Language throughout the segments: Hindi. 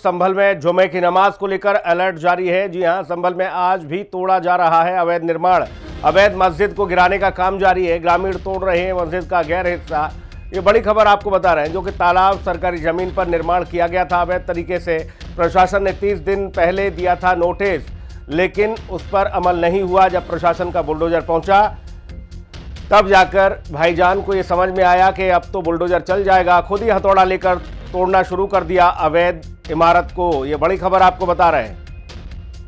संभल में जुमे की नमाज को लेकर अलर्ट जारी है। जी हां, संभल में आज भी तोड़ा जा रहा है अवैध निर्माण। अवैध मस्जिद को गिराने का काम जारी है। ग्रामीण तोड़ रहे हैं मस्जिद का गैर हिस्सा। ये बड़ी खबर आपको बता रहे हैं, जो कि तालाब सरकारी जमीन पर निर्माण किया गया था अवैध तरीके से। प्रशासन ने 30 दिन पहले दिया था नोटिस, लेकिन उस पर अमल नहीं हुआ। जब प्रशासन का बुलडोजर पहुंचा तब जाकर भाईजान को ये समझ में आया कि अब तो बुलडोजर चल जाएगा। खुद ही हथौड़ा लेकर तोड़ना शुरू कर दिया अवैध इमारत को। ये बड़ी खबर आपको बता रहे हैं।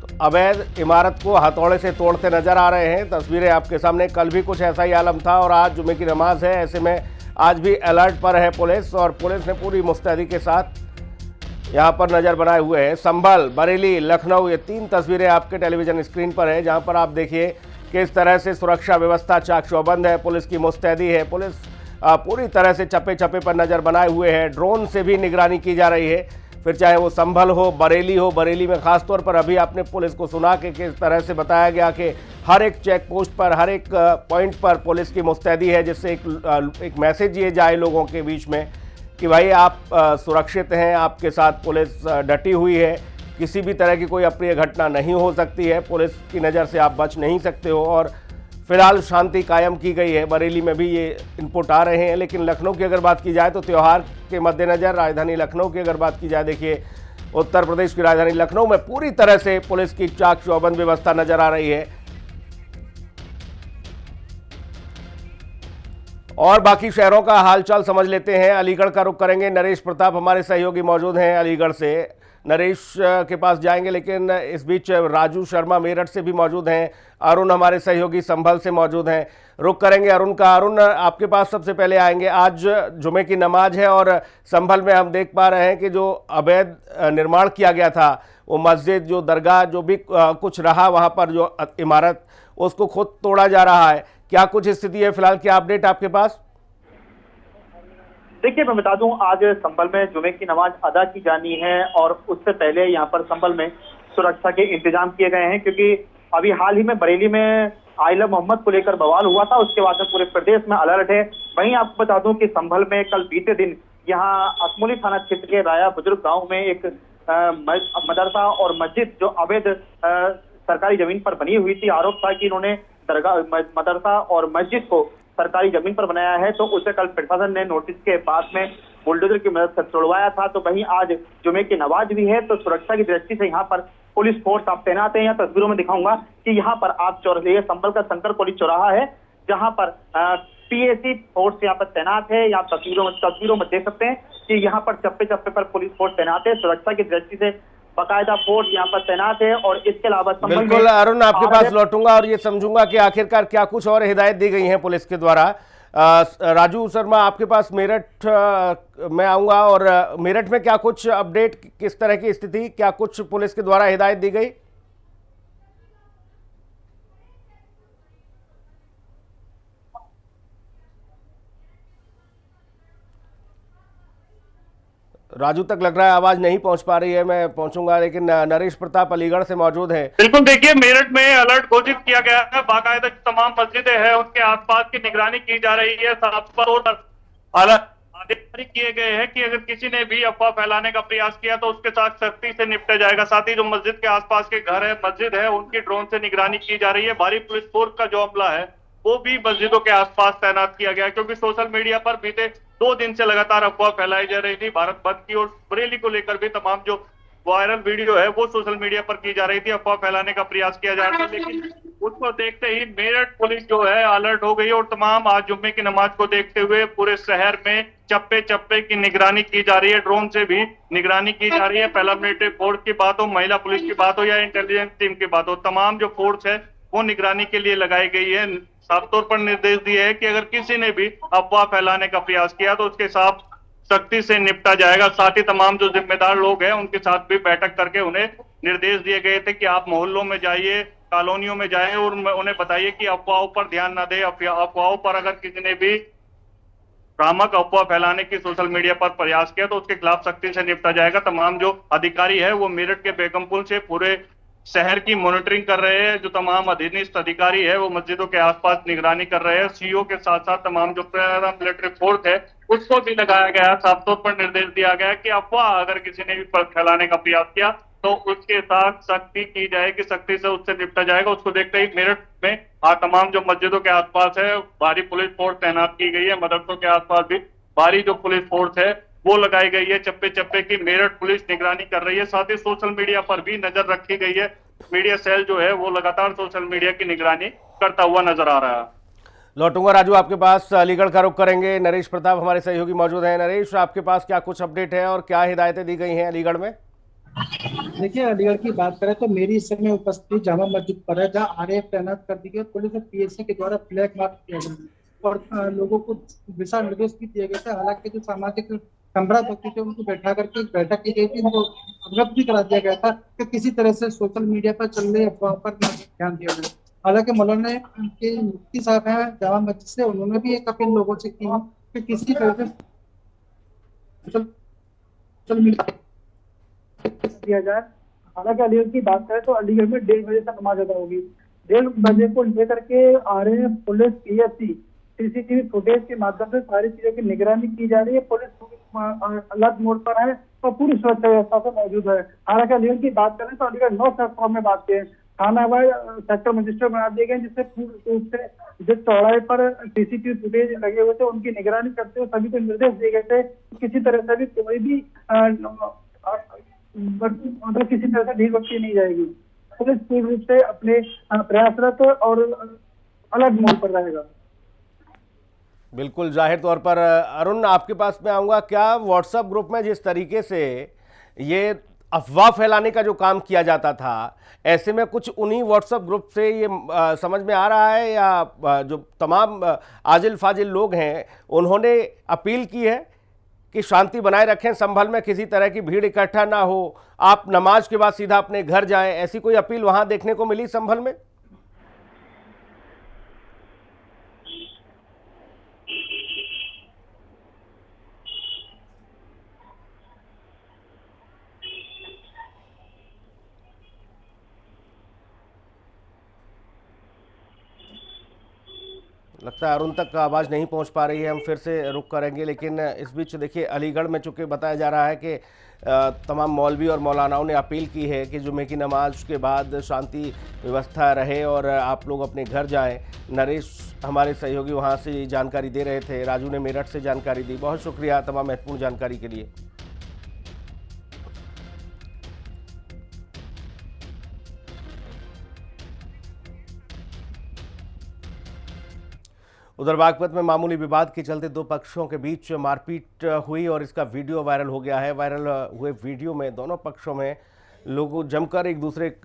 तो अवैध इमारत को हथौड़े से तोड़ते नजर आ रहे हैं। तस्वीरें आपके सामने। कल भी कुछ ऐसा ही आलम था और आज जुमे की नमाज है, ऐसे में आज भी अलर्ट पर है पुलिस। और पुलिस ने पूरी मुस्तैदी के साथ यहाँ पर नजर बनाए हुए है। संभल, बरेली, लखनऊ, ये 3 तस्वीरें आपके टेलीविजन स्क्रीन पर है, जहाँ पर आप देखिए किस तरह से सुरक्षा व्यवस्था चाक चौबंद है। पुलिस की मुस्तैदी है। पुलिस पूरी तरह से चप्पे चप्पे पर नजर बनाए हुए है। ड्रोन से भी निगरानी की जा रही है, फिर चाहे वो संभल हो, बरेली हो। बरेली में खासतौर पर अभी आपने पुलिस को सुना कि किस तरह से बताया गया कि हर एक चेक पोस्ट पर, हर एक पॉइंट पर पुलिस की मुस्तैदी है, जिससे एक मैसेज ये जाए लोगों के बीच में कि भाई आप सुरक्षित हैं, आपके साथ पुलिस डटी हुई है, किसी भी तरह की कोई अप्रिय घटना नहीं हो सकती है, पुलिस की नज़र से आप बच नहीं सकते हो। और फिलहाल शांति कायम की गई है। बरेली में भी ये इनपुट आ रहे हैं। लेकिन लखनऊ की अगर बात की जाए तो त्यौहार के मद्देनज़र राजधानी लखनऊ की अगर बात की जाए, देखिए उत्तर प्रदेश की राजधानी लखनऊ में पूरी तरह से पुलिस की चाक चौबंद व्यवस्था नजर आ रही है। और बाकी शहरों का हालचाल समझ लेते हैं। अलीगढ़ का रुख करेंगे। नरेश प्रताप हमारे सहयोगी मौजूद हैं अलीगढ़ से। नरेश के पास जाएंगे, लेकिन इस बीच राजू शर्मा मेरठ से भी मौजूद हैं। अरुण हमारे सहयोगी संभल से मौजूद हैं। रुख करेंगे अरुण का। अरुण, आपके पास सबसे पहले आएंगे। आज जुमे की नमाज है और संभल में हम देख पा रहे हैं कि जो अवैध निर्माण किया गया था, वो मस्जिद, जो दरगाह, जो भी कुछ रहा वहाँ पर, जो इमारत, उसको खुद तोड़ा जा रहा है। क्या कुछ स्थिति है फिलहाल? क्या अपडेट आपके पास? देखिए, मैं बता दूं, आज संभल में जुमे की नमाज अदा की जानी है और उससे पहले यहाँ पर संभल में सुरक्षा के इंतजाम किए गए हैं, क्योंकि अभी हाल ही में बरेली में आइला मोहम्मद को लेकर बवाल हुआ था। उसके बाद पूरे प्रदेश में अलर्ट है। वहीं आपको बता दूं कि संभल में कल बीते दिन यहाँ अकमोली थाना क्षेत्र के राया बुजुर्ग गाँव में एक मदरसा और मस्जिद जो अवैध सरकारी जमीन पर बनी हुई थी, आरोप था कि इन्होंने दरगाह, मदरसा और मस्जिद को सरकारी जमीन पर बनाया है, तो उसे कल प्रशासन ने नोटिस के बाद में बुलडोजर की मदद से तोड़वाया था। तो वहीं आज जुमे की नमाज भी है, तो सुरक्षा की दृष्टि से यहाँ पर पुलिस फोर्स आप तैनात है। यहाँ तस्वीरों में दिखाऊंगा कि यहाँ पर आप संभल का शंकर पुलिस चौराहा है, जहाँ पर पीएसी फोर्स यहाँ पर तैनात है। यहाँ तस्वीरों में देख सकते हैं कि यहाँ पर चप्पे चप्पे पर पुलिस फोर्स तैनात है। सुरक्षा की दृष्टि से बाकायदा फोर्स यहाँ पर तैनात है। और इसके अलावा बिल्कुल अरुण, आपके पास लौटूंगा और ये समझूंगा कि आखिरकार क्या कुछ और हिदायत दी गई है पुलिस के द्वारा। राजू शर्मा, आपके पास मेरठ में आऊंगा और मेरठ में क्या कुछ अपडेट, किस तरह की स्थिति, क्या कुछ पुलिस के द्वारा हिदायत दी गई? राजू तक लग रहा है आवाज नहीं पहुंच पा रही है। मैं पहुंचूंगा, लेकिन नरेश प्रताप अलीगढ़ से मौजूद है। बिल्कुल, देखिए मेरठ में अलर्ट घोषित किया गया है। बाकायदा तमाम मस्जिदें हैं, उनके आसपास की निगरानी की जा रही है। साफ तौर पर अलर्ट आदेश जारी किए गए हैं कि अगर किसी ने भी अफवाह फैलाने का प्रयास किया तो उसके साथ सख्ती से निपटा जाएगा। साथ ही जो मस्जिद के आसपास के घर है, मस्जिद है, उनकी ड्रोन से निगरानी की जा रही है। भारी पुलिस फोर्स का जो अमला है वो भी मस्जिदों के आसपास तैनात किया गया है, क्योंकि सोशल मीडिया पर बीते 2 दिन से लगातार अफवाह फैलाई जा रही थी भारत बंद की, और बरेली को लेकर भी तमाम जो वायरल वीडियो है वो सोशल मीडिया पर की जा रही थी। अफवाह फैलाने का प्रयास किया जा रहा था, लेकिन उसको देखते ही मेरठ पुलिस जो है अलर्ट हो गई और तमाम आज जुम्मे की नमाज को देखते हुए पूरे शहर में चप्पे चप्पे की निगरानी की जा रही है। ड्रोन से भी निगरानी की जा रही है। पैरामिलिट्री फोर्स की बात हो, महिला पुलिस की बात हो या इंटेलिजेंस टीम की बात हो, तमाम जो फोर्स है वो निगरानी के लिए लगाई गई है। साफ तौर पर निर्देश दिए है कि अगर किसी ने भी अफवाह फैलाने का प्रयास किया तो उसके साथ सख्ती से निपटा जाएगा। साथ ही तमाम जो जिम्मेदार लोग हैं उनके साथ भी बैठक करके उन्हें निर्देश दिए गए थे कि आप मोहल्लों में जाइए, कॉलोनियों में जाएं और उन्हें बताइए कि अफवाहों पर ध्यान न दें। अफवाहों पर अगर किसी ने भी भ्रामक अफवाह फैलाने की सोशल मीडिया पर प्रयास किया तो उसके खिलाफ सख्ती से निपटा जाएगा। तमाम जो अधिकारी है वो मेरठ के बेगमपुर से पूरे शहर की मॉनिटरिंग कर रहे हैं। जो तमाम अधीनस्थ अधिकारी है वो मस्जिदों के आसपास निगरानी कर रहे हैं। सीओ के साथ साथ तमाम जो पैरामिलिट्री फोर्स है उसको भी लगाया गया। साफ तौर पर निर्देश दिया गया कि अफवाह अगर किसी ने भी फैलाने का प्रयास किया तो उसके साथ सख्ती की जाएगी, सख्ती से उससे निपटा जाएगा। उसको देखते ही मेरठ में तमाम जो मस्जिदों के आसपास है भारी पुलिस फोर्स तैनात की गई है। मदरसों के आसपास भी भारी जो पुलिस फोर्स है वो लगाई गई है। चप्पे चप्पे की मेरठ पुलिस निगरानी कर रही है। साथ ही सोशल मीडिया पर भी नजर रखी गई है। मीडिया सेल जो है वो लगातार सोशल मीडिया की निगरानी करता हुआ नजर आ रहा है। लौटूंगा राजू आपके पास, अलीगढ़ का रुख करेंगे। नरेश प्रताप हमारे सहयोगी मौजूद हैं। नरेश, आपके पास क्या कुछ अपडेट है और क्या हिदायतें दी गई हैं अलीगढ़ में? देखिए, अलीगढ़ की बात करें तो मेरी इस समय उपस्थिति जामा मस्जिद पर है, जहाँ आरएएफ तैनात कर दी गई। पुलिस और पीएससी के द्वारा फ्लैग मार्च किया गया और लोगों को दिशा निर्देश भी दिए गए थे। हालांकि जो सामाजिक संभ्रम व्यक्ति थे उनको बैठा करके एक बैठक की गई थी, उनको अवगत भी करा दिया गया था कि किसी तरह से सोशल मीडिया पर चल रही अफवाह पर ध्यान दिया जाए। हालांकि मौलाना के मुफ्ती साहब हैं जामा मस्जिद से, उन्होंने भी एक अपील लोगों से की कि किसी तरह से सोशल मीडिया दिया जाए। हालांकि अलीगढ़ की बात करें तो अलीगढ़ में 1:30 बजे तक नमाज अदा होगी। 1:30 बजे को लेकर के आ रहे हैं पुलिस, पीएससी, सीसीटीवी फुटेज के माध्यम से सारी चीजों की निगरानी की जा रही है। पुलिस अलर्ट मोड पर है और पूरी सुरक्षा व्यवस्था से मौजूद है। हालांकि अलीगढ़ की बात करें तो अलीगढ़ 9 सेक्टरों में बात करें, थाना वाइज सेक्टर मजिस्ट्रेट बना दिए गए, जिससे पूर्ण रूप से जिस चौराहे पर सीसीटीवी फुटेज लगे हुए थे उनकी निगरानी करते हुए सभी को निर्देश दिए गए थे किसी तरह से भी कोई भी मतलब किसी तरह से ढील बख्शी नहीं जाएगी। पुलिस पूर्ण रूप से अपने प्रयासरत और अलर्ट मोड पर रहेगा। बिल्कुल, जाहिर तौर पर अरुण आपके पास में आऊँगा। क्या व्हाट्सएप ग्रुप में जिस तरीके से ये अफवाह फैलाने का जो काम किया जाता था, ऐसे में कुछ उन्हीं व्हाट्सएप ग्रुप से ये समझ में आ रहा है या जो तमाम आजिल फाजिल लोग हैं उन्होंने अपील की है कि शांति बनाए रखें, संभल में किसी तरह की भीड़ इकट्ठा ना हो, आप नमाज के बाद सीधा अपने घर जाएं, ऐसी कोई अपील वहां देखने को मिली संभल में? लगता है अरुण तक आवाज़ नहीं पहुंच पा रही है, हम फिर से रुक करेंगे। लेकिन इस बीच देखिए, अलीगढ़ में चूँकि बताया जा रहा है कि तमाम मौलवी और मौलानाओं ने अपील की है कि जुमे की नमाज के बाद शांति व्यवस्था रहे और आप लोग अपने घर जाएं। नरेश हमारे सहयोगी वहां से जानकारी दे रहे थे, राजू ने मेरठ से जानकारी दी। बहुत शुक्रिया तमाम महत्वपूर्ण जानकारी के लिए। उधर बागपत में मामूली विवाद के चलते दो पक्षों के बीच मारपीट हुई और इसका वीडियो वायरल हो गया है। वायरल हुए वीडियो में दोनों पक्षों में लोग जमकर एक दूसरे